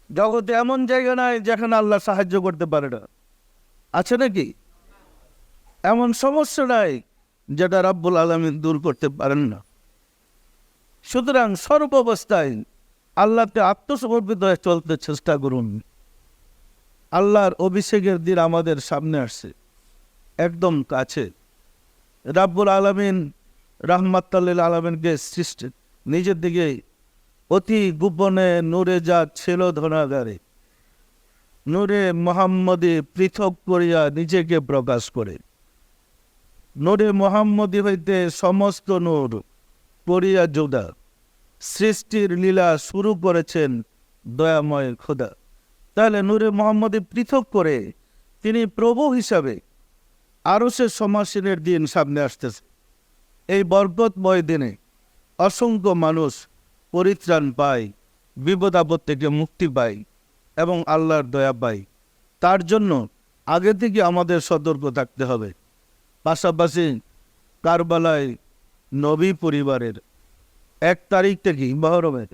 জগতে এমন জায়গা নাই যেখানে আল্লাহ সাহায্য করতে পারে না। আছে নাকি? এমন সমস্যা নাই যেটা রাব্বুল আলামিন দূর করতে পারেন না। সুতরাং সর্বাবস্থায় আল্লাহতে আত্মসমর্পিত হয়ে চলতে চেষ্টা করুন। আল্লাহর অভিষেকের দিন আমাদের সামনে আসছে, একদম কাছে। রাব্বুল আলামিন রাহমাতুল আলামিনকে সৃষ্টি নিজের দিকে অতি গোপনে নূরে যা ছিল ধনাগারে, নূরে মোহাম্মদী পৃথক করিয়া নিজেকে প্রকাশ করে। নূরে মোহাম্মদী হইতে সমস্ত নূর পড়িয়া জোদা, সৃষ্টির লীলা শুরু করেছেন দয়াময় খোদা। তাহলে নূরে মোহাম্মদী পৃথক করে তিনি প্রভু হিসাবে আরশের সমাসীনের দিন সামনে আসতেছে। এই বরকতময় দিনে অসংখ্য মানুষ পরিত্রাণ পায়, বিপদ আপদ থেকে মুক্তি পায় এবং আল্লাহর দয়া পায়। তার জন্য আগে থেকে আমাদের সতর্ক থাকতে হবে। পাশাপাশি কারবালায় নবী পরিবারের 1 তারিখ থেকে, মহরমের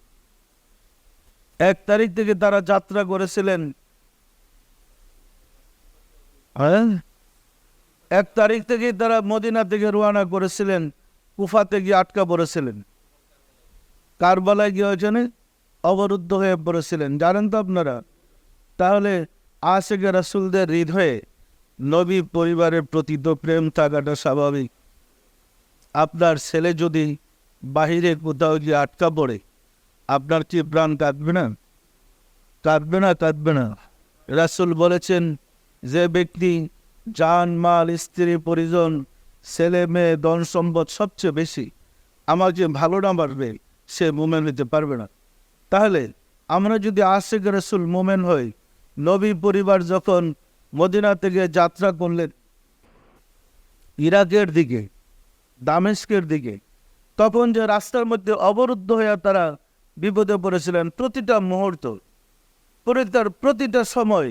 1 তারিখ থেকে তারা যাত্রা করেছিলেন। 1 তারিখ থেকে তারা মদিনা থেকে রওনা করেছিলেন, কুফাতে গিয়ে আটকা পড়েছিলেন। কারবালায় গিয়ে ওখানে অবরুদ্ধ হয়ে পড়েছিলেন, জানেন তো আপনারা। তাহলে আশিকে রাসূলদের হৃদয়ে নবী পরিবারের প্রতি তো প্রেম থাকাটা স্বাভাবিক। আপনার ছেলে যদি বাহিরে কোথাও গিয়ে আটকা পড়ে, আপনার কি প্রাণ কাঁদবে না? কাঁদবে না? কাঁদবে না? রাসূল বলেছেন, যে ব্যক্তি জান মাল স্ত্রী পরিজন ছেলে মেয়ে ধন সম্পদ সবচেয়ে বেশি আমাকে ভালো না বাড়বে, সে মোমেন হইতে পারবে না। তাহলে আমরা যদি আশিক রাসূল মোমেন হই, নবী পরিবার যখন মদিনা থেকে যাত্রা করলেন ইরাকের দিকে, দামেস্কের দিকে, তখন যে রাস্তার মধ্যে অবরুদ্ধ হয়ে তারা বিপদে পড়েছিলেন, প্রতিটা মুহূর্ত, প্রতিটা সময়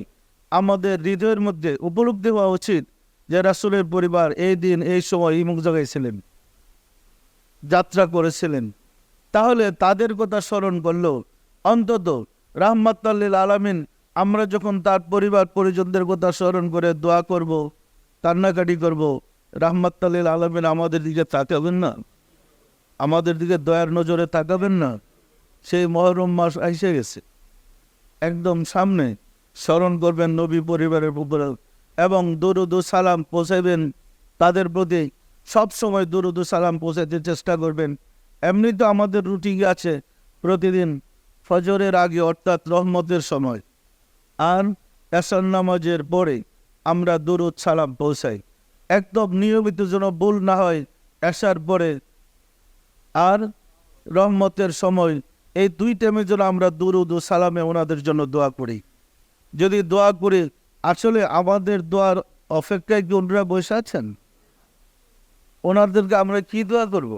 আমাদের হৃদয়ের মধ্যে উপলব্ধি হওয়া উচিত যে রাসূলের পরিবার এই দিন এই সময় ইমুক জায়গায় ছিলেন, যাত্রা করেছিলেন। তাহলে তাদের কথা স্মরণ করলো অন্তত রাহমাতুল আলামিন, আমরা যখন তার পরিবার পরিজনদের কথা স্মরণ করে দোয়া করব, কান্নাকাটি করব, রাহমাতুল আলামিন আমাদের দিকে তাকাবেন না? আমাদের দিকে দয়ার নজরে তাকাবেন না? সেই মহরম মাস এসে গেছে, একদম সামনে। স্মরণ করবেন নবী পরিবারের উপরে এবং দরুদ ও সালাম পৌঁছাবেন তাদের প্রতি। সবসময় দরুদ ও সালাম পৌঁছাতে চেষ্টা করবেন। এমনি তো আমাদের রুটিন আছে, প্রতিদিন ফজরের আগে অর্থাৎ রহমতের সময় আর এশার নামাজের পরে আমরা দরুদ সালাম পৌঁছাই। একদম নিয়মিত যেন ভুল না হয়। এশার পরে আর রহমতের সময় এই 2 টাইমে যেন আমরা দরুদ ও সালামে ওনাদের জন্য দোয়া করি। যদি দোয়া করি, আসলে আমাদের দোয়ার অপেক্ষায় কি ওনারা বসে আছেন? ওনাদেরকে আমরা কি দোয়া করব?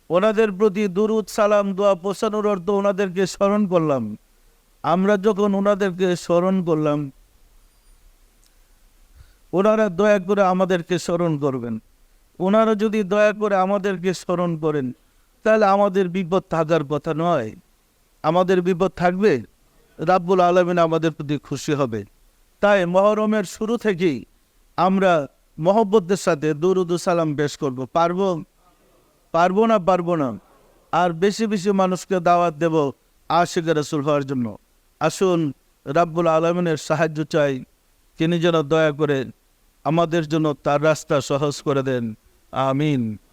ওনাদের প্রতি দরুদ সালাম দোয়া পৌঁছানোর অর্থ ওনাদেরকে স্মরণ করলাম। আমরা যখন ওনাদেরকে স্মরণ করলাম, ওনারা দয়া করে আমাদেরকে স্মরণ করবেন। ওনারা যদি দয়া করে আমাদেরকে স্মরণ করেন, তাহলে আমাদের বিপদ থাকার কথা নয়। আমাদের বিপদ থাকবে, রাব্বুল আলামিন আমাদের প্রতি খুশি হবে। তাই মহরমের শুরু থেকেই আমরা মহব্বতের সাথে দরুদ ও সালাম পেশ করব। পারবো? পারবো না? পারবো না। আর বেশি বেশি মানুষকে দাওয়াত দেব আশিকে রাসূল হওয়ার জন্য। আসুন রাব্বুল আলামিনের সাহায্য চাই, তিনি যেন দয়া করে আমাদের জন্য তার রাস্তা সহজ করে দেন। আমিন।